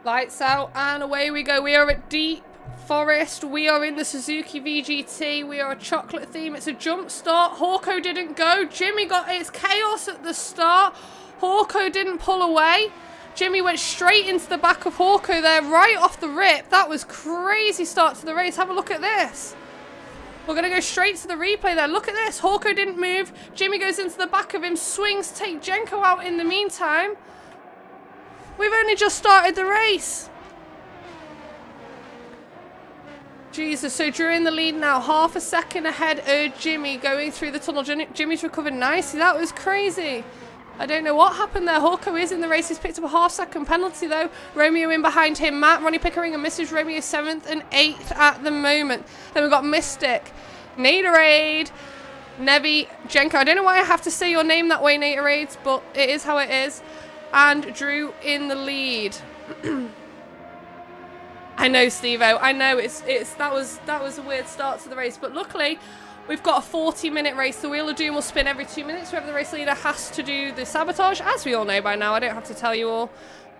Lights out and away we go. We are at Deep Forest. We are in the Suzuki VGT. We are a chocolate theme. It's a jump start. Hawko didn't go. Jimmy got it's chaos at the start. Hawko didn't pull away. Jimmy went straight into the back of Hawko there, right off the rip. That was crazy start to the race. Have a look at this. We're going to go straight to the replay there. Look at this. Hawko didn't move. Jimmy goes into the back of him, swings, take Jenko out in the meantime. We've only just started the race. Jesus, so Drew in the lead now. Half a second ahead of Jimmy going through the tunnel. Jimmy's recovered nicely. That was crazy. I don't know what happened there. Hawko is in the race. He's picked up a half-second penalty, though. Romeo in behind him. Matt, Ronnie Pickering and Mrs. Romeo 7th and 8th at the moment. Then we've got Mystic, Naderade, Nevi, Jenko. I don't know why I have to say your name that way, Naderade, but it is how it is. And Drew in the lead. I know, Steve-O. I know that was a weird start to the race, but luckily we've got a 40-minute race. The Wheel of Doom will spin every 2 minutes. Whoever the race leader has to do the sabotage, as we all know by now. I don't have to tell you all,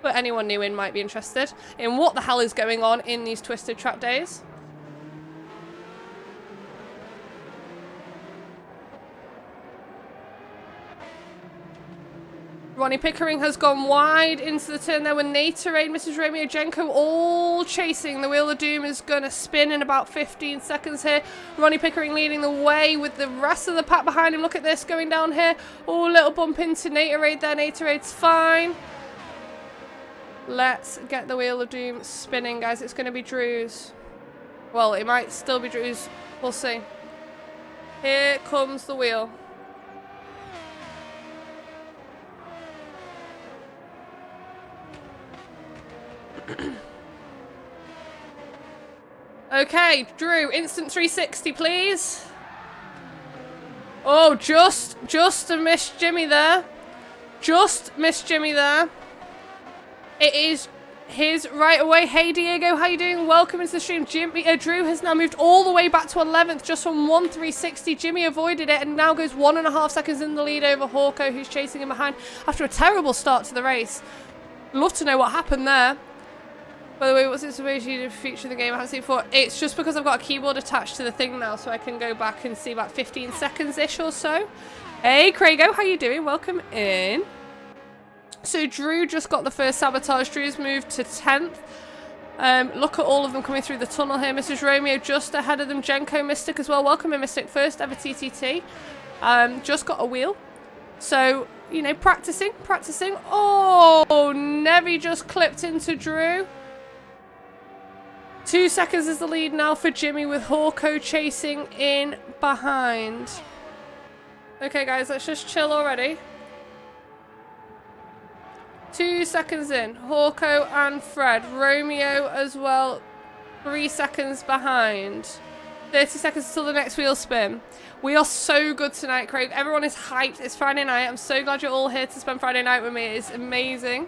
but anyone new in might be interested in what the hell is going on in these Twisted Track Days. Ronnie Pickering has gone wide into the turn there with Naterade, Mrs. Romeo, Jenko all chasing. The Wheel of Doom is going to spin in about 15 seconds here. Ronnie Pickering leading the way with the rest of the pack behind him. Look at this going down here. Oh, little bump into Naterade there. Naterade's fine. Let's get the Wheel of Doom spinning, guys. It's going to be Drew's. Well, it might still be Drew's. We'll see. Here comes the wheel. Okay, Drew, instant 360, please. Oh, just missed Jimmy there. Just missed Jimmy there. It is his right away. Hey, Diego, how you doing? Welcome into the stream. Drew has now moved all the way back to 11th, just from 1:360. Jimmy avoided it and now goes 1.5 seconds in the lead over Hawko, who's chasing him behind after a terrible start to the race. Love to know what happened there. By the way, what's it supposed to feature the game I haven't seen before? It's just because I've got a keyboard attached to the thing now, so I can go back and see about 15 seconds-ish or so. Hey, Craigo, how you doing? Welcome in. So Drew just got the first sabotage. Drew's moved to 10th. Look at all of them coming through the tunnel here. Mrs. Romeo just ahead of them. Jenko, Mystic as well. Welcome in, Mystic. First ever TTT. Just got a wheel. So, you know, practicing. Oh, Nevi just clipped into Drew. 2 seconds is the lead now for Jimmy with Hawko chasing in behind. Okay, guys, let's just chill already. 2 seconds in. Hawko and Fred. Romeo as well. 3 seconds behind. 30 seconds until the next wheel spin. We are so good tonight, Craig. Everyone is hyped. It's Friday night. I'm so glad you're all here to spend Friday night with me. It's amazing.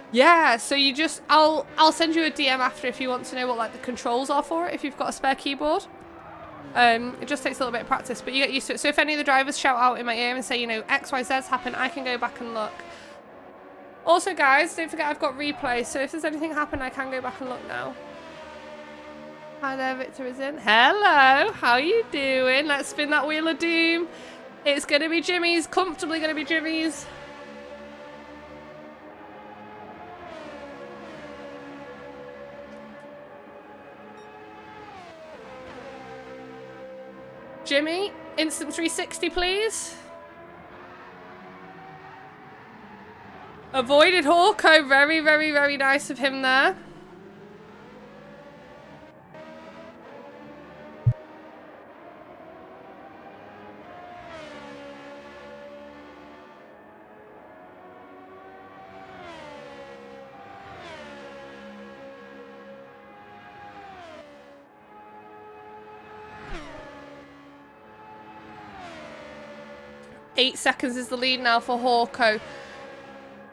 Yeah, so you just, I'll send you a DM after if you want to know what like the controls are for it, if you've got a spare keyboard. It just takes a little bit of practice, but you get used to it. So if any of the drivers shout out in my ear and say, you know, XYZ's happened, I can go back and look. Also, guys, don't forget I've got replay, so if there's anything happened, I can go back and look now. Hi there, Victor is in. Hello, how you doing? Let's spin that Wheel of Doom. It's going to be Jimmy's, comfortably going to be Jimmy's. Jimmy, instant 360, please. Avoided Hawko. Very, very, very nice of him there. Eight seconds is the lead now for Hawko.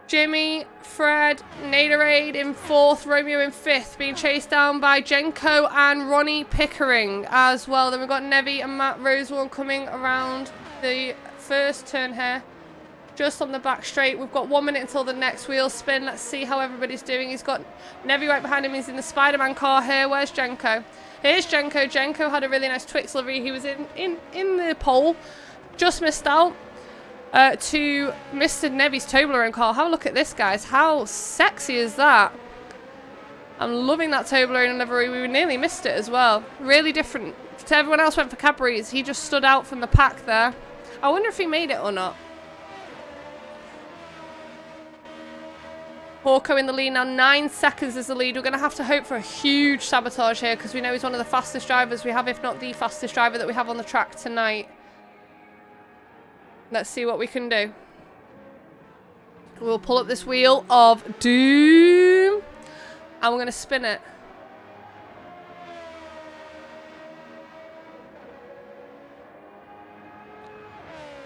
Jimmy, Fred, Naderade in 4th, Romeo in 5th, being chased down by Jenko and Ronnie Pickering as well. Then we've got Nevi and Matt Rosewarne coming around the first turn here. just on the back straight. We've got 1 minute until the next wheel spin. Let's see how everybody's doing. He's got Nevi right behind him. He's in the Spider-Man car here. Where's Jenko? Here's Jenko. Jenko had a really nice Twix livery. He was in the pole. Just missed out to Mr. Nevi's Toblerone car. Have a look at this, guys. How sexy is that? I'm loving that Toblerone livery. We nearly missed it as well. Really different. To everyone else went for Cadbury's. He just stood out from the pack there. I wonder if he made it or not. Hawko in the lead now. 9 seconds is the lead. We're going to have to hope for a huge sabotage here because we know he's one of the fastest drivers we have, if not the fastest driver that we have on the track tonight. Let's see what we can do. We'll pull up this wheel of doom. And we're going to spin it.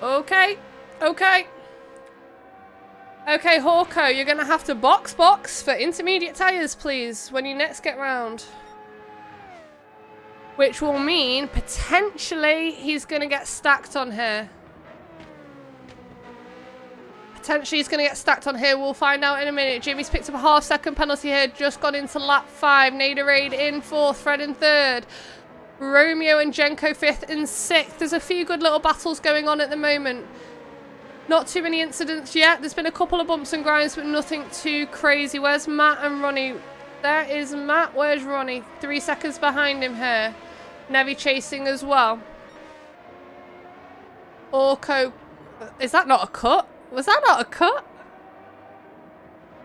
Okay. Okay. Okay, Hawko, you're going to have to box for intermediate tyres, please, when you next get round. Which will mean, potentially, he's going to get stacked on here. Potentially he's going to get stacked on here. We'll find out in a minute. Jimmy's picked up a half-second penalty here. Just gone into lap 5. Naderade in 4th. Fred in 3rd. Romeo and Jenko 5th and 6th. There's a few good little battles going on at the moment. Not too many incidents yet. There's been a couple of bumps and grinds, but nothing too crazy. Where's Matt and Ronnie? There is Matt. Where's Ronnie? 3 seconds behind him here. Nevi chasing as well. Orko. Is that not a cut? Was that not a cut?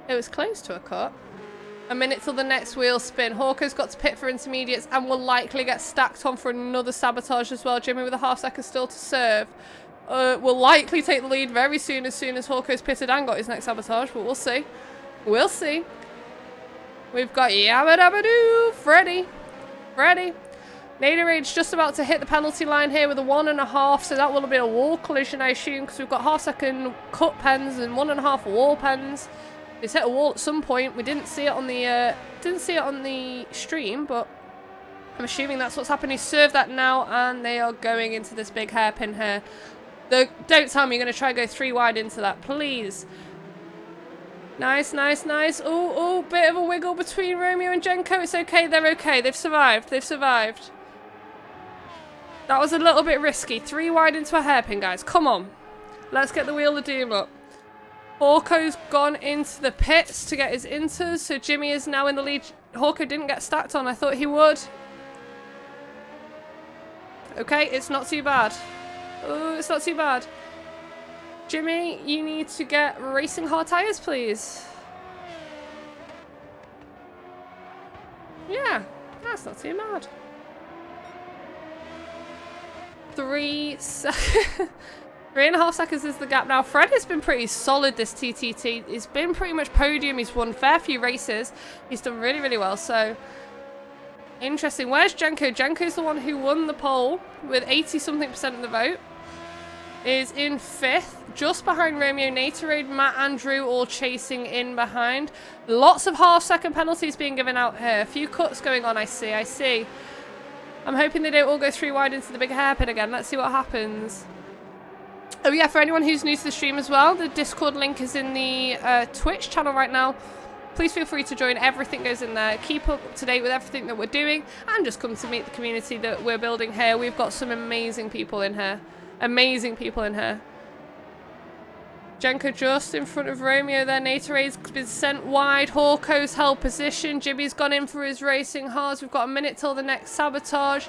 It was close to a cut. A minute till the next wheel spin. Hawko's got to pit for intermediates and will likely get stacked on for another sabotage as well. Jimmy with a half-second still to serve. Will likely take the lead very soon as Hawko's pitted and got his next sabotage, but we'll see. We'll see. We've got Yabba Dabba Doo, Freddy. Naderade's just about to hit the penalty line here with a 1.5, so that will have been a wall collision, I assume, because we've got half-second cut pens and 1.5 wall pens. It's hit a wall at some point. We didn't see it on the stream, but I'm assuming that's what's happened. He's served that now, and they are going into this big hairpin here. Don't tell me you're going to try and go 3 wide into that, please. Nice. Oh, bit of a wiggle between Romeo and Jenko. It's okay. They're okay. They've survived. That was a little bit risky. 3 wide into a hairpin, guys. Come on. Let's get the wheel of doom up. Hawko's gone into the pits to get his inters, so Jimmy is now in the lead. Hawko didn't get stacked on. I thought he would. Okay, it's not too bad. Oh, it's not too bad. Jimmy, you need to get racing hard tyres, please. Yeah, that's not too bad. 3 seconds. 3.5 seconds is the gap now. Fred has been pretty solid this TTT. He's been pretty much podium. He's won a fair few races. He's done really, really well. So, interesting. Where's Jenko? Jenko's the one who won the poll with 80-something% of the vote. Is in 5th, just behind Romeo, Naterade, Matt and Drew all chasing in behind. Lots of half-second penalties being given out here. A few cuts going on, I see. I'm hoping they don't all go 3 wide into the big hairpin again. Let's see what happens. Oh yeah, for anyone who's new to the stream as well, the Discord link is in the Twitch channel right now. Please feel free to join. Everything goes in there. Keep up to date with everything that we're doing and just come to meet the community that we're building here. We've got some amazing people in here. Jenko just in front of Romeo there. Naterade's been sent wide. Hawko's held position. Jimmy's gone in for his racing hards. We've got a minute till the next sabotage.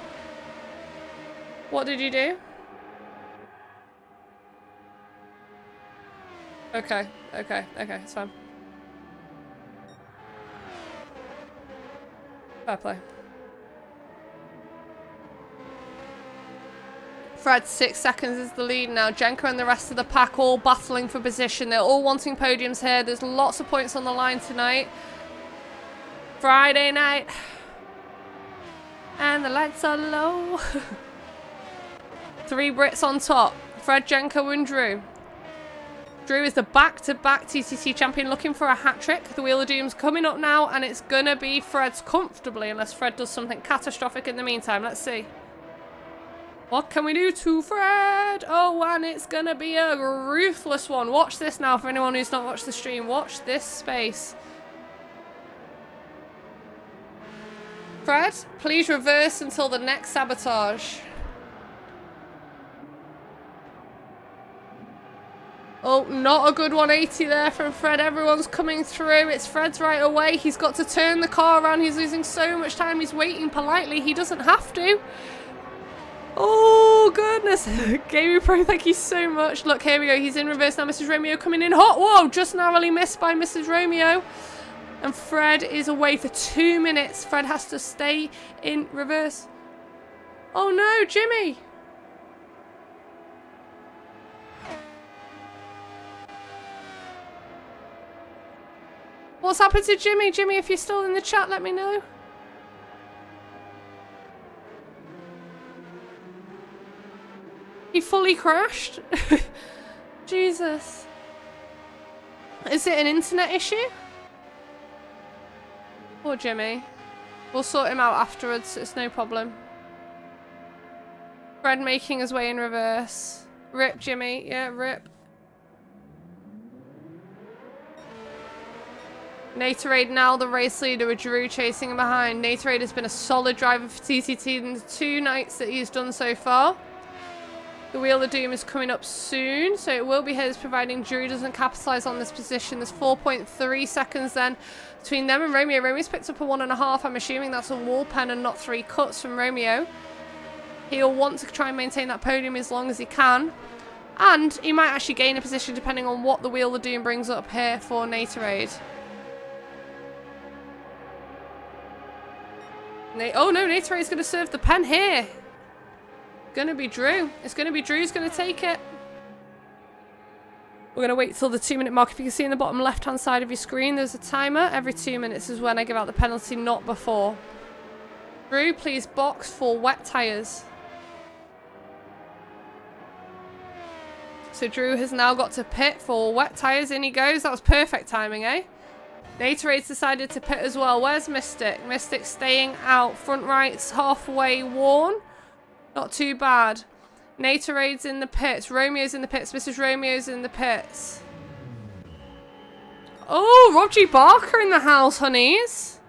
What did you do? Okay, it's fine. Fair play. Fred, 6 seconds is the lead now. Jenko and the rest of the pack all battling for position. They're all wanting podiums here. There's lots of points on the line tonight. Friday night. And the lights are low. 3 Brits on top. Fred, Jenko and Drew. Drew is the back-to-back TTT champion looking for a hat-trick. The Wheel of Doom's coming up now, and it's going to be Fred's comfortably, unless Fred does something catastrophic in the meantime. Let's see. What can we do to Fred? Oh, and it's going to be a ruthless one. Watch this now for anyone who's not watched the stream. Watch this space. Fred, please reverse until the next sabotage. Oh, not a good 180 there from Fred. Everyone's coming through. It's Fred's right away. He's got to turn the car around. He's losing so much time. He's waiting politely. He doesn't have to. Oh, goodness. Gaming Pro, thank you so much. Look, here we go. He's in reverse now. Mrs. Romeo coming in hot. Whoa, just narrowly missed by Mrs. Romeo. And Fred is away for 2 minutes. Fred has to stay in reverse. Oh, no, Jimmy. What's happened to Jimmy? Jimmy, if you're still in the chat, let me know. He fully crashed? Jesus. Is it an internet issue? Poor Jimmy. We'll sort him out afterwards, it's no problem. Fred making his way in reverse. Rip, Jimmy. Yeah, rip. Natorade now the race leader with Drew chasing him behind. Natorade has been a solid driver for TTT in the 2 nights that he's done so far. The Wheel of Doom is coming up soon, so it will be his, providing Drew doesn't capitalise on this position. There's 4.3 seconds then between them and Romeo. Romeo's picked up a 1.5. I'm assuming that's a wall pen and not 3 cuts from Romeo. He'll want to try and maintain that podium as long as he can. And he might actually gain a position depending on what the Wheel of Doom brings up here for Natorade. Oh no, Natorade's going to serve the pen here. Going to be Drew. It's going to be Drew who's going to take it. We're going to wait till the 2-minute mark. If you can see in the bottom left-hand side of your screen, there's a timer. Every 2 minutes is when I give out the penalty, not before. Drew, please box for wet tyres. So Drew has now got to pit for wet tyres. In he goes. That was perfect timing, eh? Natorade's decided to pit as well. Where's Mystic? Mystic staying out. Front right's halfway worn. Not too bad. Natorade's in the pits. Romeo's in the pits. Mrs. Romeo's in the pits. Oh, Rob G. Barker in the house, honeys.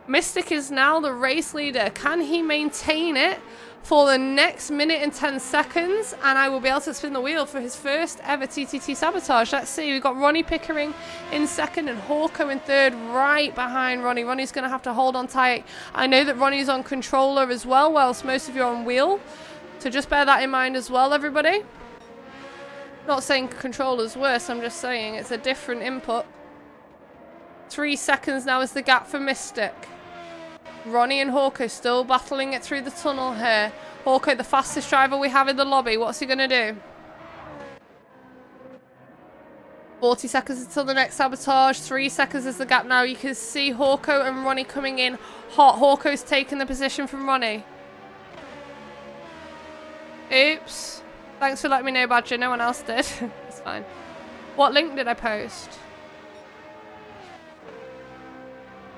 Mystic is now the race leader. Can he maintain it for the next minute and 10 seconds? And I will be able to spin the wheel for his first ever TTT sabotage. Let's see. We've got Ronnie Pickering in second and Hawko in third, right behind Ronnie. Ronnie's going to have to hold on tight. I know that Ronnie's on controller as well, whilst most of you are on wheel. So just bear that in mind as well, everybody. Not saying controller's worse, I'm just saying it's a different input. 3 seconds now is the gap for Mystic. Ronnie and Hawko still battling it through the tunnel here. Hawko, the fastest driver we have in the lobby. What's he going to do? 40 seconds until the next sabotage. 3 seconds is the gap now. You can see Hawko and Ronnie coming in hot. Hawko's taking the position from Ronnie. Oops. Thanks for letting me know, Badger. No one else did. It's fine. What link did I post?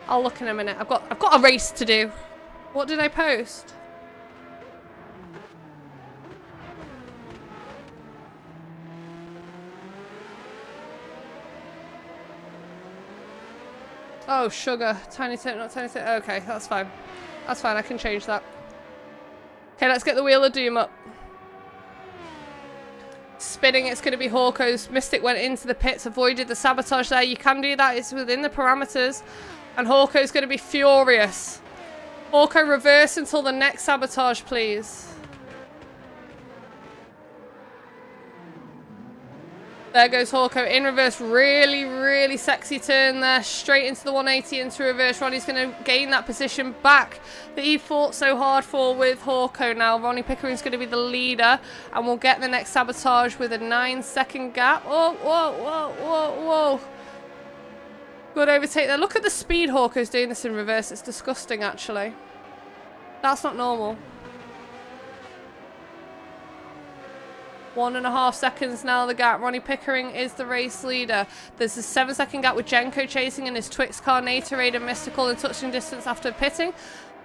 I'll look in a minute. I've got a race to do. What did I post? Oh, sugar. Tiny tip, not tiny tip. Okay, that's fine. That's fine. I can change that. Okay, let's get the Wheel of Doom up. Spinning, it's going to be Hawko's. Mystic went into the pits, avoided the sabotage there. You can do that. It's within the parameters. And Hawko's going to be furious. Hawko, reverse until the next sabotage, please. There goes Hawko in reverse. Really, really sexy turn there. Straight into the 180 into reverse. Ronnie's going to gain that position back that he fought so hard for with Hawko now. Ronnie Pickering's going to be the leader. And we'll get the next sabotage with a 9-second gap. Oh, whoa, whoa, whoa, whoa. Good overtake there. Look at the speed Hawko's doing this in reverse. It's disgusting, actually. That's not normal. 1.5 seconds now the gap. Ronnie Pickering is the race leader. There's a 7-second gap with Jenko chasing in his Twix car. Natorade and Mystical in touching distance after pitting.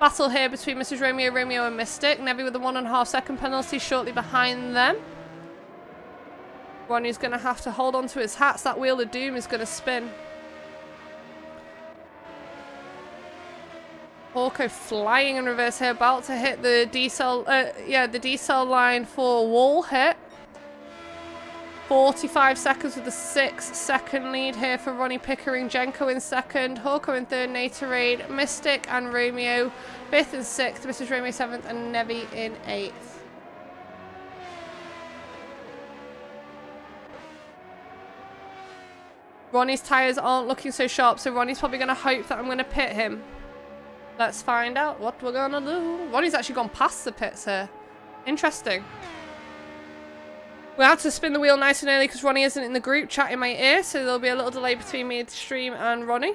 Battle here between Mrs. Romeo, Romeo and Mystic. Nevi with a 1.5 second penalty shortly behind them. Ronnie's going to have to hold on to his hats. That Wheel of Doom is going to spin. Hawko flying in reverse here, about to hit the decel, the decel line for wall hit. 45 seconds with a 6-second lead here for Ronnie Pickering. Jenko in second, Hawko in third, Natorade, Mystic and Romeo 5th and 6th, Mrs. Romeo 7th and Nevi in 8th. Ronnie's tyres aren't looking so sharp, so Ronnie's probably going to hope that I'm going to pit him. Let's find out what we're going to do. Ronnie's actually gone past the pits here. Interesting. We had to spin the wheel nice and early because Ronnie isn't in the group chat in my ear, so there'll be a little delay between me, the stream, and Ronnie.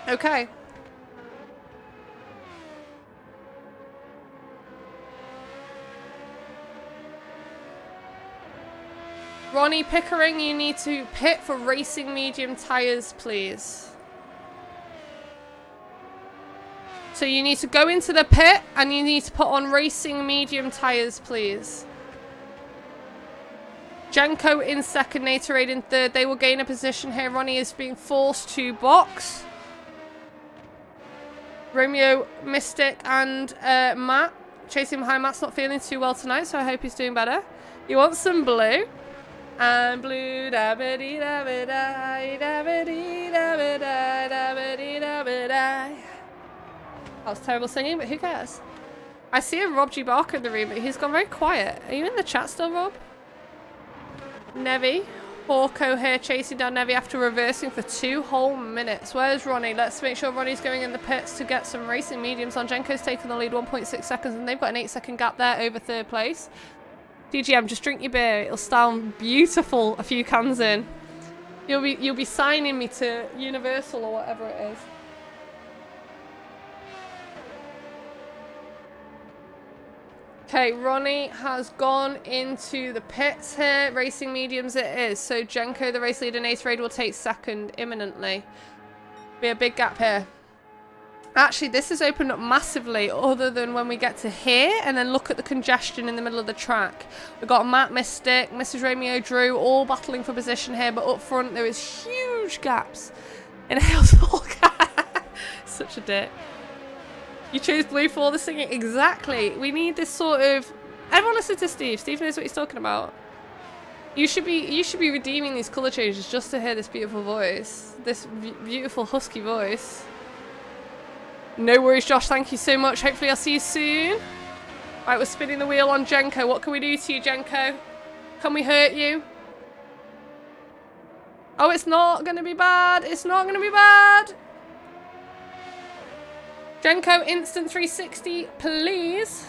Okay. Ronnie Pickering, you need to pit for racing medium tyres, please. So you need to go into the pit and you need to put on racing medium tyres, please. Jenko in second, Natorade in third. They will gain a position here. Ronnie is being forced to box. Romeo, Mystic, and Matt chasing behind. Matt's not feeling too well tonight, so I hope he's doing better. You want some blue? And blue, da ba dee da ba da da ba dee da ba da da ba dee da ba da. That was terrible singing, but who cares? I see a Rob G. Barker in the room, but he's gone very quiet. Are you in the chat still, Rob? Nevi. Hawko here chasing down Nevi after reversing for 2 whole minutes. Where's Ronnie? Let's make sure Ronnie's going in the pits to get some racing mediums on. Jenko's taking the lead 1.6 seconds, and they've got an 8-second gap there over third place. DGM, just drink your beer. It'll sound beautiful a few cans in. You'll be signing me to Universal or whatever it is. Okay, Ronnie has gone into the pits here. Racing mediums it is. So Jenko, the race leader, Natorade will take second imminently. Be a big gap here. Actually, this has opened up massively other than when we get to here and then look at the congestion in the middle of the track. We've got Matt, Mystic, Mrs. Romeo, Drew, all battling for position here, but up front there is huge gaps. In Halesville. Such a dick. You chose blue for the singing. Exactly. We need this sort of... Everyone listen to Steve. Steve knows what he's talking about. You should be redeeming these colour changes just to hear this beautiful voice. This beautiful husky voice. No worries, Josh. Thank you so much. Hopefully I'll see you soon. Right, we're spinning the wheel on Jenko. What can we do to you, Jenko? Can we hurt you? Oh, it's not going to be bad. It's not going to be bad. Jenko, instant 360, please.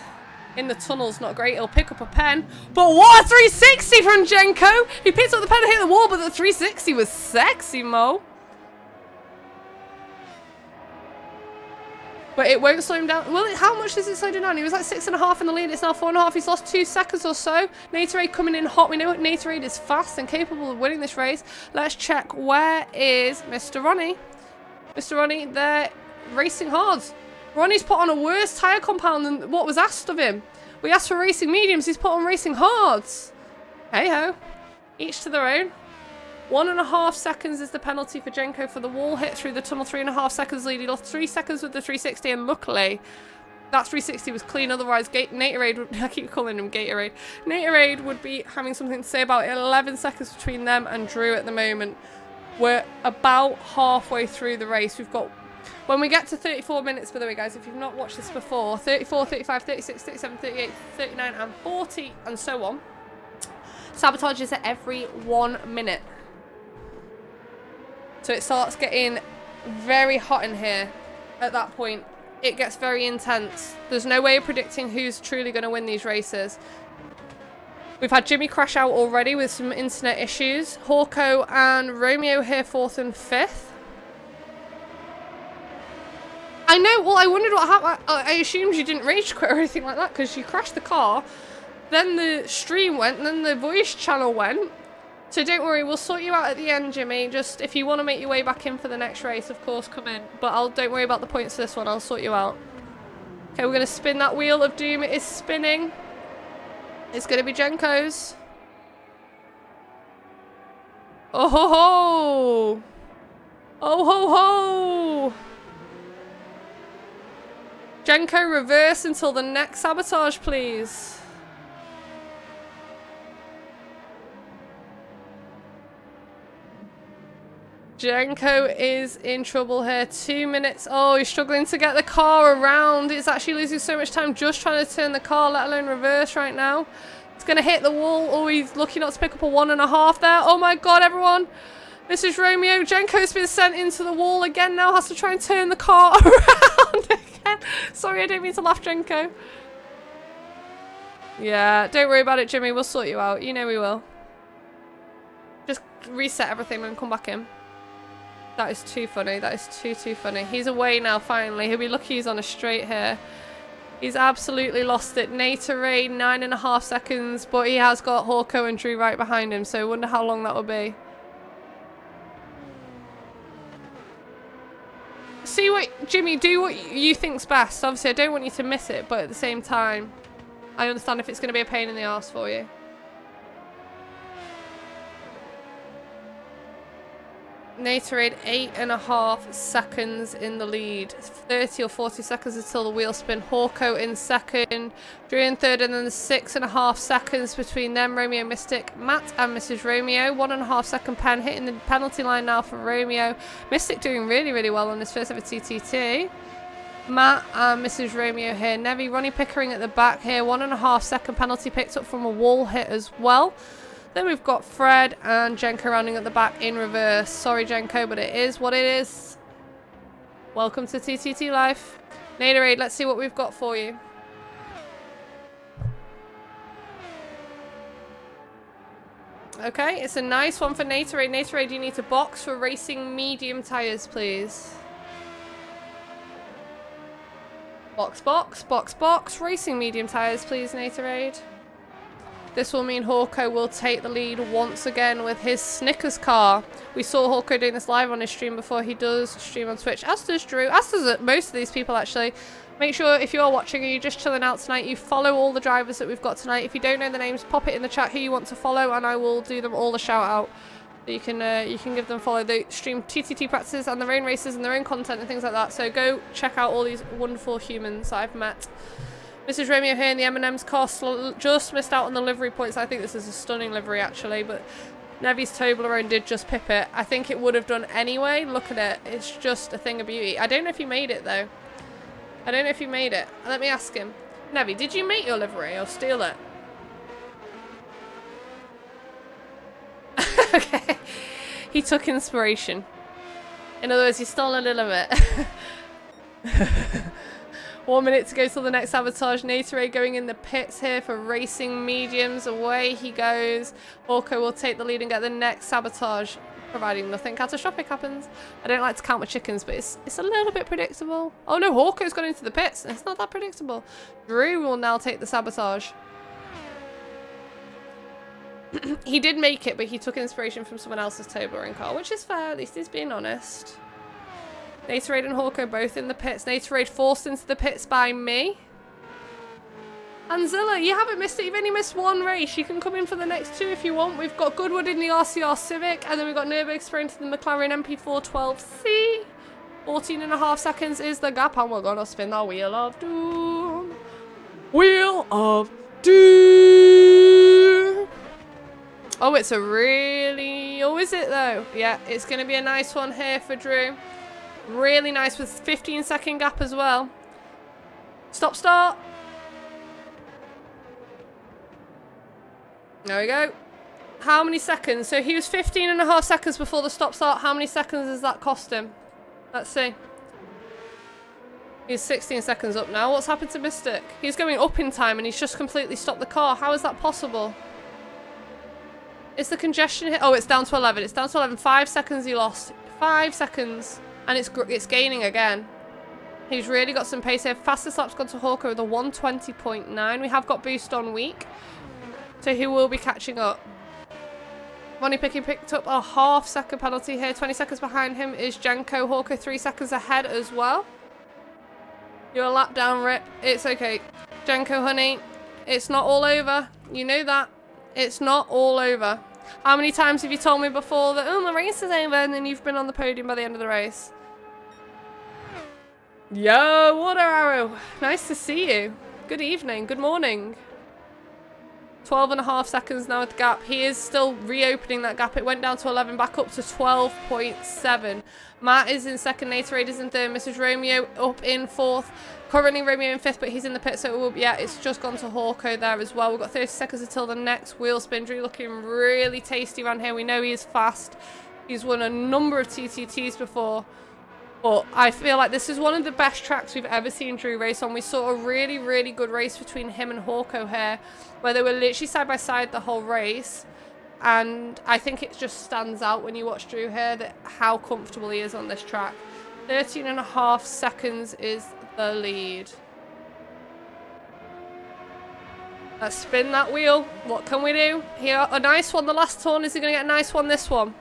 In the tunnel's not great. He'll pick up a pen. But what a 360 from Jenko! He picked up the pen and hit the wall, but the 360 was sexy, Mo. But it won't slow him down. Well, how much does it slow him down? He was like 6.5 in the lead. It's now 4.5. He's lost 2 seconds or so. Natorade coming in hot. We know what Natorade is fast and capable of winning this race. Let's check. Where is Mr. Ronnie? Mr. Ronnie, they're racing hard. Ronnie's put on a worse tyre compound than what was asked of him. We asked for racing mediums. He's put on racing hards. Hey-ho. Each to their own. 1.5 seconds is the penalty for Jenko for the wall hit through the tunnel. 3.5 seconds lead. He lost 3 seconds with the 360, and luckily that 360 was clean. Otherwise, Natorade, I keep calling him Gatorade. Natorade would be having something to say about it. 11 seconds between them and Drew at the moment. We're about halfway through the race. We've got... When we get to 34 minutes, by the way, guys, if you've not watched this before, 34, 35, 36, 37, 38, 39, and 40, and so on. Sabotage is at every 1 minute. So it starts getting very hot in here at that point. It gets very intense. There's no way of predicting who's truly going to win these races. We've had Jimmy crash out already with some internet issues. Hawko and Romeo here 4th and 5th. I know, well, I wondered what happened. I assumed you didn't rage quit or anything like that because you crashed the car. Then the stream went, and then the voice channel went. So don't worry, we'll sort you out at the end, Jimmy. Just if you want to make your way back in for the next race, of course, come in. But don't worry about the points for this one. I'll sort you out. Okay, we're going to spin that wheel of doom. It is spinning. It's going to be Jenko's. Oh ho ho! Oh ho ho! Jenko, reverse until the next sabotage, please. Jenko is in trouble here. 2 minutes. Oh, he's struggling to get the car around. It's actually losing so much time just trying to turn the car, let alone reverse right now. It's going to hit the wall. Oh, he's lucky not to pick up a 1.5 there. Oh my god, everyone. This is Romeo. Jenko's been sent into the wall again now. Has to try and turn the car around again. Sorry, I didn't mean to laugh, Jenko. Yeah, don't worry about it, Jimmy. We'll sort you out. You know we will. Just reset everything and come back in. That is too funny. That is too funny. He's away now, finally. He'll be lucky he's on a straight here. He's absolutely lost it. Naterade, 9.5 seconds, but he has got Hawko and Drew right behind him, so I wonder how long that will be. See what, Jimmy, do what you think's best. Obviously, I don't want you to miss it, but at the same time, I understand if it's going to be a pain in the arse for you. Naterade 8.5 seconds in the lead. 30 or 40 seconds until the wheel spin. Hawko in second. Drew in third, and then the 6.5 seconds between them. Romeo, Mystic, Matt and Mrs. Romeo. 1.5 second pen hitting the penalty line now for Romeo. Mystic doing really, really well on his first ever TTT. Matt and Mrs. Romeo here. Nevi, Ronnie Pickering at the back here. 1.5 second penalty picked up from a wall hit as well. Then we've got Fred and Jenko rounding at the back in reverse. Sorry, Jenko, but it is what it is. Welcome to TTT Life. Naderade, let's see what we've got for you. Okay, it's a nice one for Naderade. Naderade, you need to box for racing medium tyres, please. Box, box, box, box. Racing medium tyres, please, Naderade. This will mean Hawko will take the lead once again with his Snickers car. We saw Hawko doing this live on his stream before he does stream on Twitch. As does Drew. As does most of these people, actually. Make sure if you're watching and you're just chilling out tonight, you follow all the drivers that we've got tonight. If you don't know the names, pop it in the chat who you want to follow, and I will do them all a shout out. You can give them follow. They stream TTT practices and their own races and their own content and things like that. So go check out all these wonderful humans that I've met. Mrs. Romeo here in the M&M's car just missed out on the livery points. I think this is a stunning livery, actually, but Nevi's Toblerone did just pip it. I think it would have done anyway. Look at it. It's just a thing of beauty. I don't know if he made it, though. I don't know if he made it. Let me ask him. Nevi, did you make your livery or steal it? Okay. He took inspiration. In other words, he stole a little bit. 1 minute to go till the next sabotage. Naterade going in the pits here for racing mediums. Away he goes. Hawko will take the lead and get the next sabotage, providing nothing catastrophic happens. I don't like to count my chickens, but it's a little bit predictable. Oh no, Hawko's gone into the pits. It's not that predictable. Drew will now take the sabotage. He did make it, but he took inspiration from someone else's Toblerone car, which is fair. At least he's being honest. Naterade and Hawko both in the pits. Naterade forced into the pits by me. And Zilla, you haven't missed it. You've only missed one race. You can come in for the next two if you want. We've got Goodwood in the RCR Civic, and then we've got Nürburgring sprint to the McLaren MP412C. 14.5 seconds is the gap, and we're going to spin the Wheel of Doom. Wheel of Doom. Oh, it's a really... Oh, is it, though? Yeah, it's going to be a nice one here for Drew. Really nice with 15-second gap as well. Stop, start. There we go. How many seconds? So he was 15.5 seconds before the stop start. How many seconds does that cost him? Let's see. He's 16 seconds up now. What's happened to Mystic? He's going up in time and he's just completely stopped the car. How is that possible? Is the congestion hit? Oh, it's down to 11. It's down to 11. 5 seconds he lost. 5 seconds. And it's gaining again. He's really got some pace here. Fastest lap's gone to Hawko with a 120.9. We have got boost on weak. So he will be catching up. Ronnie Picky picked up a half-second penalty here. 20 seconds behind him is Janko. Hawko 3 seconds ahead as well. You're a lap down, Rip. It's okay. Janko, honey, it's not all over. You know that. It's not all over. How many times have you told me before that, oh, my race is over, and then you've been on the podium by the end of the race? Yo, Water Arrow. Nice to see you. Good evening. Good morning. 12.5 seconds now with the gap. He is still reopening that gap. It went down to 11, back up to 12.7. Matt is in second, Natorade is in third, Mrs. Romeo up in fourth. Currently Romeo in fifth, but he's in the pit, so it will be, yeah, it's just gone to Hawko there as well. We've got 30 seconds until the next wheel spin. Drew looking really tasty around here. We know he is fast. He's won a number of TTTs before. But I feel like this is one of the best tracks we've ever seen Drew race on. We saw a really, really good race between him and Hawko here, where they were literally side by side the whole race. And I think it just stands out when you watch Drew here that how comfortable he is on this track. 13.5 seconds is the lead. Let's spin that wheel. What can we do? Here, a nice one the last turn. Is he going to get a nice one this one?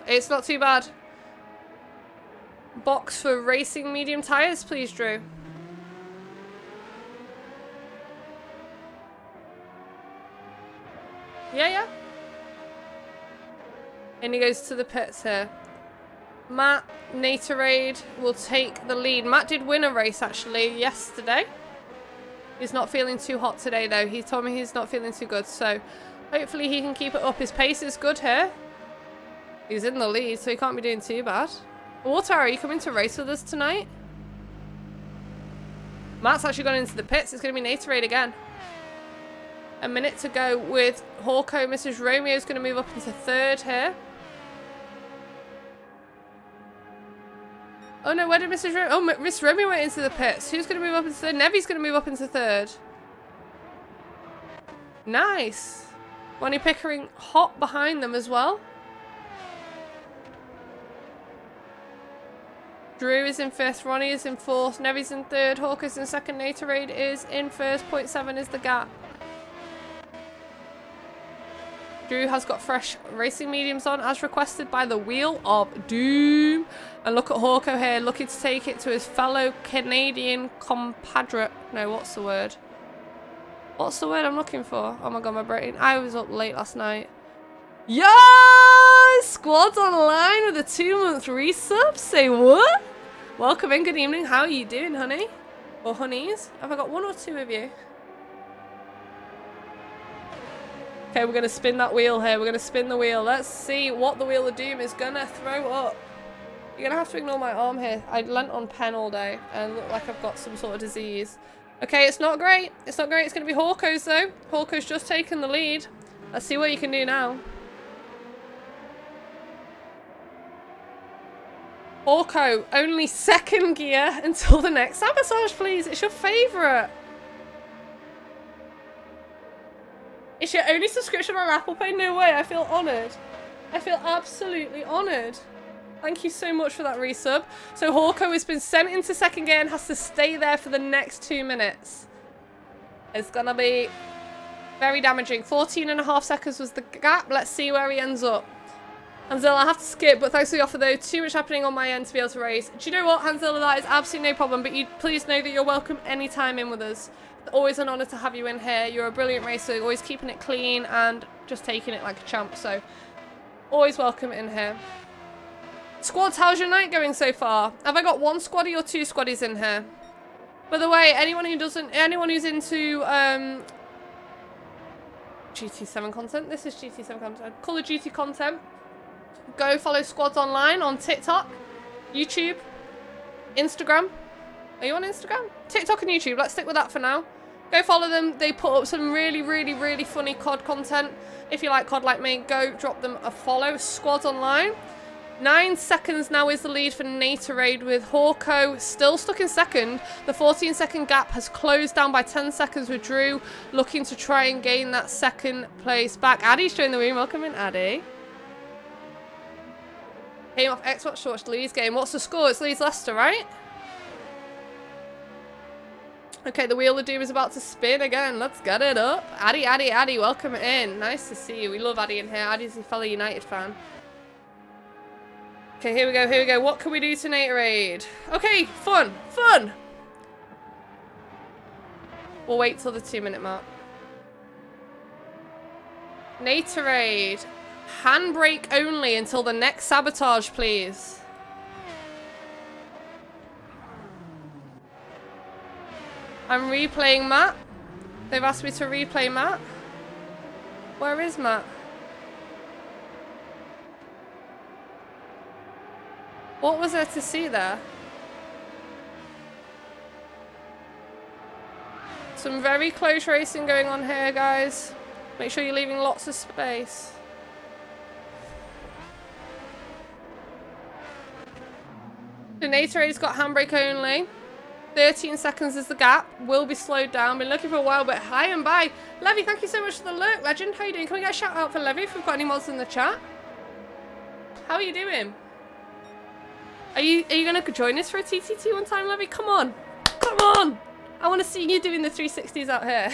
It's not too bad. Box for racing medium tyres, please, Drew. Yeah. And he goes to the pits here. Matt Natorade will take the lead. Matt did win a race, actually, yesterday. He's not feeling too hot today, though. He told me he's not feeling too good, so hopefully he can keep it up. His pace is good here. He's in the lead, so he can't be doing too bad. Water, are you coming to race with us tonight? Matt's actually gone into the pits. It's going to be Natorade again. A minute to go with Hawko. Mrs. Romeo is going to move up into third here. Oh no, where did Mrs. Romeo... Oh, Miss Romeo went into the pits. Who's going to move up into third? Nevi's going to move up into third. Nice. Ronnie Pickering hot behind them as well. Drew is in fifth, Ronnie is in fourth, Nevi's in third, Hawker's in second, Natorade is in first, 0.7 is the gap. Drew has got fresh racing mediums on as requested by the Wheel of Doom. And look at Hawko here, looking to take it to his fellow Canadian compadre. No, what's the word? What's the word I'm looking for? Oh my god, my brain. I was up late last night. Yo! Squad's online with a 2-month resub. Say what? Welcome in, good evening. How are you doing, honey? Or honeys? Have I got one or two of you? Okay, we're going to spin that wheel here. We're going to spin the wheel. Let's see what the Wheel of Doom is going to throw up. You're going to have to ignore my arm here. I lent on pen all day and look like I've got some sort of disease. Okay, it's not great. It's not great. It's going to be Hawko's though. Hawko's just taken the lead. Let's see what you can do now. Hawko, only second gear until the next sabotage, please. It's your favourite. It's your only subscription on Apple Pay? No way. I feel honoured. I feel absolutely honoured. Thank you so much for that resub. So Hawko has been sent into second gear and has to stay there for the next 2 minutes. It's going to be very damaging. 14.5 seconds was the gap. Let's see where he ends up. Hanzilla, I have to skip, but thanks for the offer though. Too much happening on my end to be able to race. Do you know what, Hanzilla? That is absolutely no problem, but you please know that you're welcome anytime in with us. It's always an honour to have you in here. You're a brilliant racer, always keeping it clean and just taking it like a champ, so always welcome in here. Squads, how's your night going so far? Have I got one squaddy or two squaddies in here? By the way, anyone who's into GT7 content, this is GT7 content, Call of Duty content, go follow Squads Online on TikTok, YouTube, Instagram. Are you on Instagram? TikTok and YouTube. Let's stick with that for now. Go follow them. They put up some really, really, really funny COD content. If you like COD like me, go drop them a follow. Squads Online. 9 seconds now is the lead for Natorade with Hawko still stuck in second. The 14-second gap has closed down by 10 seconds with Drew looking to try and gain that second place back. Addie's joined the room. Welcome in, Addie. Came off Xbox to watch Leeds game. What's the score? It's Leeds Leicester, right? Okay, the Wheel of Doom is about to spin again. Let's get it up. Addy, Addy, Addy, welcome in. Nice to see you. We love Addy in here. Addy's a fellow United fan. Okay, here we go, here we go. What can we do to Naterade? Okay, fun, fun. We'll wait till the 2-minute mark. Naterade. Handbrake only until the next sabotage, please. I'm replaying Matt. They've asked me to replay Matt. Where is Matt? What was there to see there? Some very close racing going on here, guys. Make sure you're leaving lots of space. The Natarade's got handbrake only. 13 seconds is the gap. Will be slowed down. Been looking for a while, but hi and bye. Levy, thank you so much for the lurk, legend. How you doing? Can we get a shout out for Levy if we've got any mods in the chat? How are you doing? Are you going to join us for a TTT one time, Levy? Come on. Come on. I want to see you doing the 360s out here.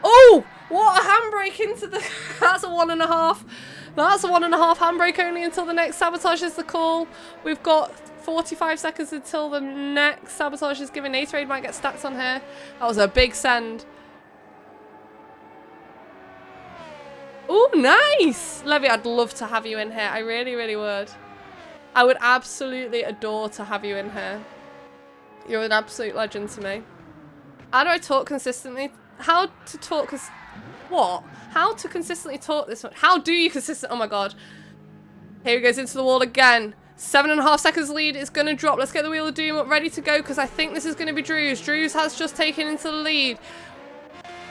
Oh, what a handbrake into the... That's a 1.5. That's a 1.5 handbrake only until the next sabotage is the call. We've got 45 seconds until the next sabotage is given. Naterade might get stacks on here. That was a big send. Oh, nice. Levy, I'd love to have you in here. I really, really would. I would absolutely adore to have you in here. You're an absolute legend to me. How do I talk consistently? How to talk... What? How to consistently talk this much? How do you consistently... Oh my god. Here he goes into the wall again. 7.5 seconds lead. It's going to drop. Let's get the Wheel of Doom up ready to go because I think this is going to be Drew's. Drew's has just taken into the lead.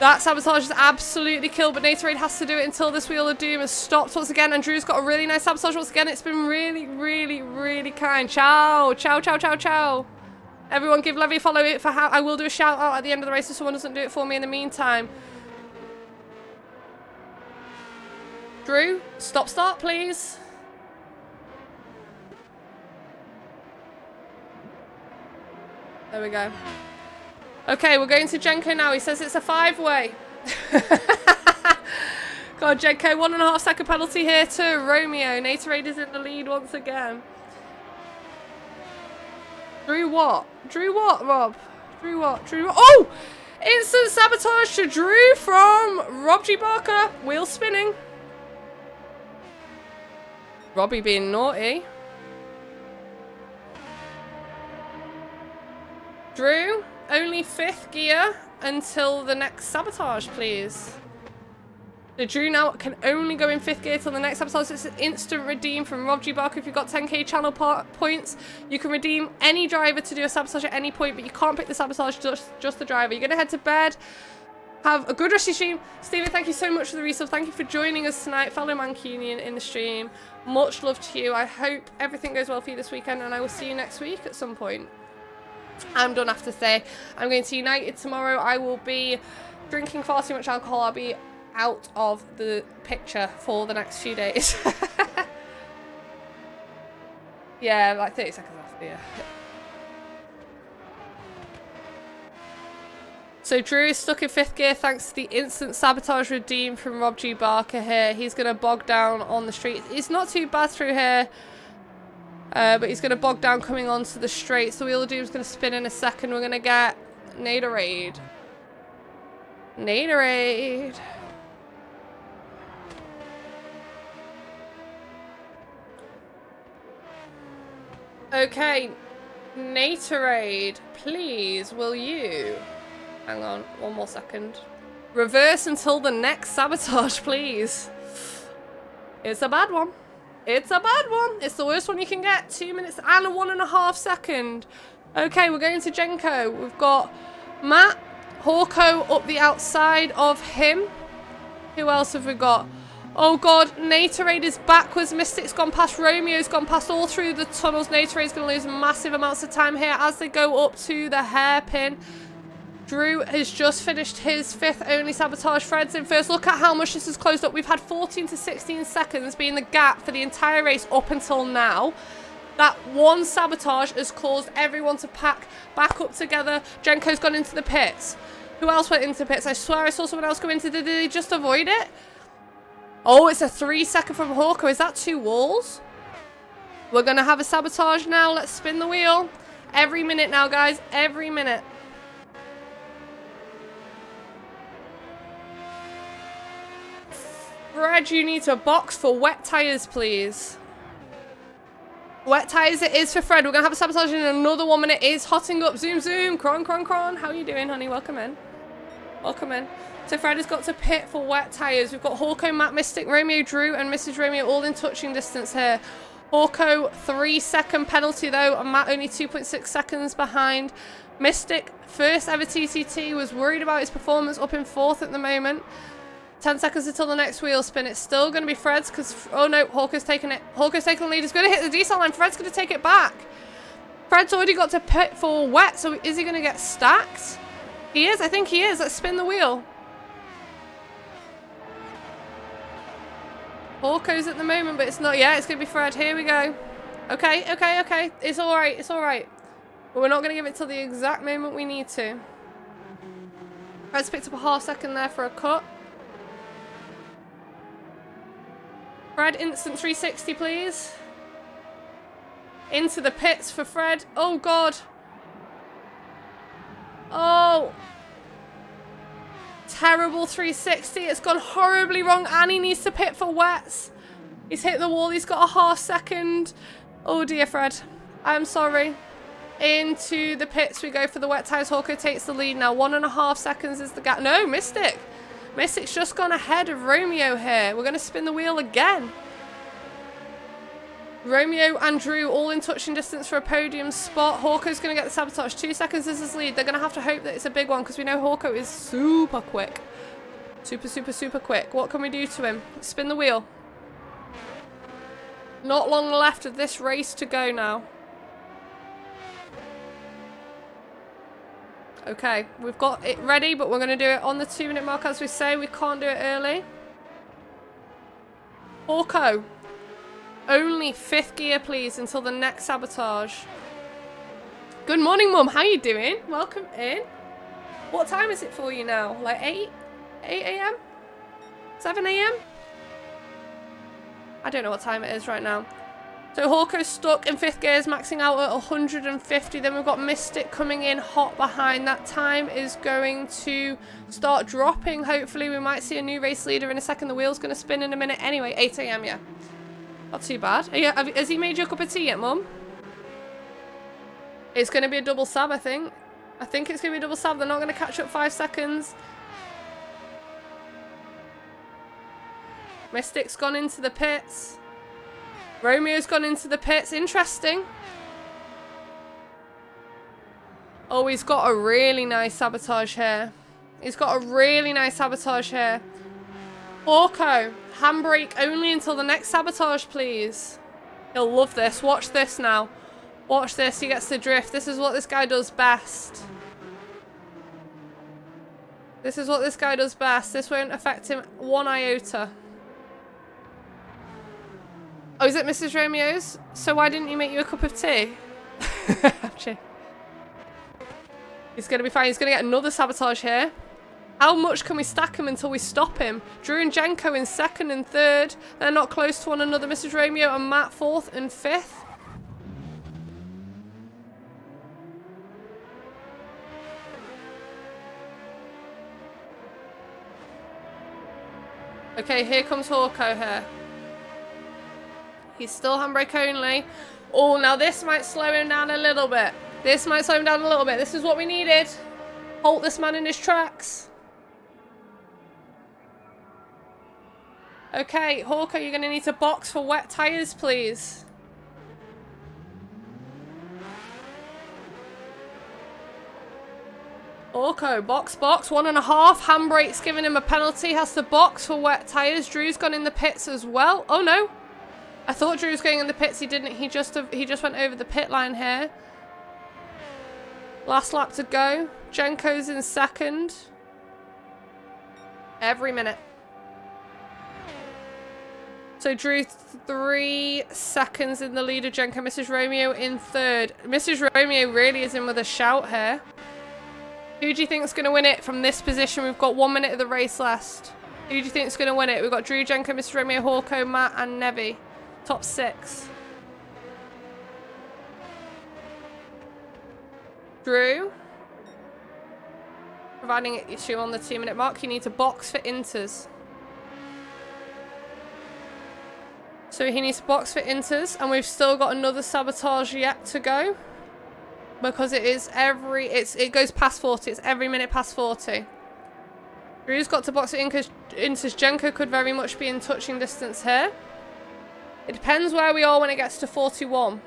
That sabotage is absolutely killed, but Naterade has to do it until this Wheel of Doom has stopped once again. And Drew's got a really nice sabotage once again. It's been really, really, really kind. Ciao. Ciao, ciao, ciao, ciao. Everyone give Levy a follow it for how I will do a shout out at the end of the race if someone doesn't do it for me in the meantime. Drew, stop start, please. There we go. Okay, we're going to Jenko now. He says it's a 5-way. God, Jenko, 1.5 second penalty here to Romeo. Naterade is in the lead once again. Drew what? Drew what, Rob? Drew what? Drew what? Oh! Instant sabotage to Drew from Rob G. Barker. Wheel spinning. Robbie being naughty. Drew, only 5th gear until the next sabotage, please. The Drew now can only go in 5th gear till the next sabotage. It's an instant redeem from Rob G. Barker. If you've got 10k channel points, you can redeem any driver to do a sabotage at any point, but you can't pick the sabotage, just the driver. You're going to head to bed. Have a good rest of your stream. Stephen, thank you so much for the resub. Thank you for joining us tonight. Fellow Mancunian in the stream. Much love to you. I hope everything goes well for you this weekend, and I will see you next week at some point. I'm done after today. I'm going to United tomorrow. I will be drinking far too much alcohol. I'll be out of the picture for the next few days. Yeah, like 30 seconds after, yeah. So Drew is stuck in 5th gear thanks to the instant sabotage redeem from Rob G. Barker here. He's going to bog down on the street. It's not too bad through here, but he's going to bog down coming onto the straight. So the Wheel of Doom is going to spin in a second. We're going to get Naterade. Naterade. Okay, Naterade, please, will you... Hang on, one more second. Reverse until the next sabotage, please. It's a bad one. It's a bad one. It's the worst one you can get. 2 minutes and a 1.5 second. Okay, we're going to Jenko. We've got Matt, Hawko up the outside of him. Who else have we got? Oh god, Naterade is backwards. Mystic's gone past. Romeo's gone past all through the tunnels. Natarade's going to lose massive amounts of time here as they go up to the hairpin. Drew has just finished his 5th only sabotage. Fred's in first. Look at how much this has closed up. We've had 14 to 16 seconds being the gap for the entire race up until now. That one sabotage has caused everyone to pack back up together. Jenko's gone into the pits. Who else went into the pits? I swear I saw someone else go into. Did they just avoid it? Oh, it's a 3-second from Hawko. Is that 2 walls? We're going to have a sabotage now. Let's spin the wheel. Every minute now, guys. Every minute. Fred, you need to box for wet tyres, please. Wet tyres it is for Fred. We're going to have a sabotage in another 1 minute. It is hotting up. Zoom, zoom. Cron, cron, cron. How are you doing, honey? Welcome in. Welcome in. So Fred has got to pit for wet tyres. We've got Hawko, Matt, Mystic, Romeo, Drew, and Mrs. Romeo all in touching distance here. Hawko, 3-second penalty though, and Matt only 2.6 seconds behind. Mystic, first ever TTT, was worried about his performance, up in 4th at the moment. 10 seconds until the next wheel spin. It's still going to be Fred's because, oh no, Hawko's taking it. Hawko's taking the lead. He's going to hit the decel line. Fred's going to take it back. Fred's already got to pit for wet, so is he going to get stacked? He is. I think he is. Let's spin the wheel. Hawko's at the moment, but it's not yet. It's going to be Fred. Here we go. Okay, okay, okay. It's all right. It's all right. But we're not going to give it till the exact moment we need to. Fred's picked up a half second there for a cut. Fred, instant 360, please. Into the pits for Fred. Oh, God. Oh. Terrible 360. It's gone horribly wrong, and he needs to pit for wets. He's hit the wall. He's got a half second. Oh, dear, Fred. I'm sorry. Into the pits we go for the wet tyres. Hawko takes the lead now. 1.5 seconds is the gap. No, Mystic. Mystic's just gone ahead of Romeo here. We're going to spin the wheel again. Romeo and Drew all in touching distance for a podium spot. Hawko's going to get the sabotage. 2 seconds is his lead. They're going to have to hope that it's a big one because we know Hawko is super quick. Super, super, super quick. What can we do to him? Spin the wheel. Not long left of this race to go now. Okay, we've got it ready, but we're going to do it on the 2-minute mark as we say. We can't do it early. Hawko. Only 5th gear, please, until the next sabotage. Good morning, Mum. How you doing? Welcome in. What time is it for you now? Like 8 a.m? 7 a.m? I don't know what time it is right now. So Hawko's stuck in 5th gears, maxing out at 150. Then we've got Mystic coming in hot behind. That time is going to start dropping. Hopefully we might see a new race leader in a second. The wheel's going to spin in a minute. Anyway, 8 a.m, yeah. Not too bad. Has he made you a cup of tea yet, Mum? It's going to be a double sab, I think. I think it's going to be a double sab. They're not going to catch up 5 seconds. Mystic's gone into the pits. Romeo's gone into the pits. Interesting. Oh, he's got a really nice sabotage here. He's got a really nice sabotage here. Hawko, handbrake only until the next sabotage, please. He'll love this. Watch this now. Watch this. He gets to drift. This is what this guy does best. This is what this guy does best. This won't affect him 1 iota. Oh, is it Mrs. Romeo's? So why didn't you make you a cup of tea? He's going to be fine. He's going to get another sabotage here. How much can we stack him until we stop him? Drew and Jenko in 2nd and 3rd. They're not close to one another. Mrs. Romeo and Matt 4th and 5th. Okay, here comes Hawko here. He's still handbrake only. Oh, now this might slow him down a little bit. This might slow him down a little bit. This is what we needed. Halt this man in his tracks. Okay, Hawko, you're going to need to box for wet tyres, please. Hawko, box, box. 1.5. Handbrake's giving him a penalty. Has to box for wet tyres. Drew's gone in the pits as well. Oh, no. I thought Drew was going in the pits. He didn't. He just went over the pit line here. Last lap to go. Jenko's in 2nd. Every minute. So Drew 3 seconds in the lead of Jenko. Mrs. Romeo in third. Mrs. Romeo really is in with a shout here. Who do you think is going to win it from this position? We've got 1 minute of the race left. Who do you think is going to win it? We've got Drew, Jenko, Mrs. Romeo, Hawko, Matt, and Nevi. Top 6. Drew. Providing an issue on the 2-minute mark, you need to box for inters. So he needs to box for inters, and we've still got another sabotage yet to go. Because it is it goes past 40, it's every minute past 40. Drew's got to box for inters. Jenko could very much be in touching distance here. It depends where we are when it gets to 41.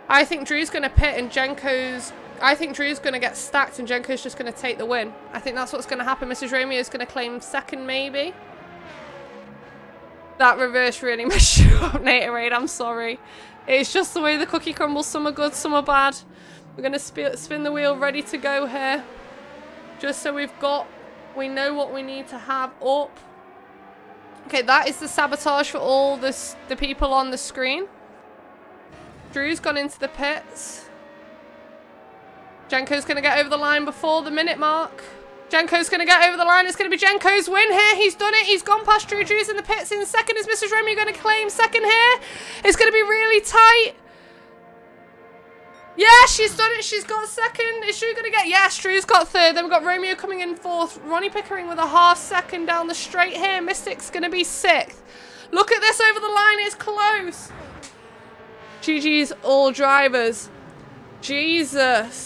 I think Drew's going to pit and I think Drew's going to get stacked and Jenko's just going to take the win. I think that's what's going to happen. Mrs. Romeo is going to claim second, maybe. That reverse really messed you up, Naterade. I'm sorry. It's just the way the cookie crumbles. Some are good, some are bad. We're going to spin the wheel, ready to go here. Just so we know what we need to have up. Okay, that is the sabotage for all the people on the screen. Drew's gone into the pits. Jenko's going to get over the line before the minute mark. Jenko's going to get over the line. It's going to be Jenko's win here. He's done it. He's gone past Drew. Drew's in the pits in second. Is Mrs. Romeo going to claim second here? It's going to be really tight. Yeah, she's done it. She's got second. Is Drew going to get... Yes, Drew's got third. Then we've got Romeo coming in fourth. Ronnie Pickering with a half second down the straight here. Mystic's going to be sixth. Look at this over the line. It's close. GG's all drivers. Jesus.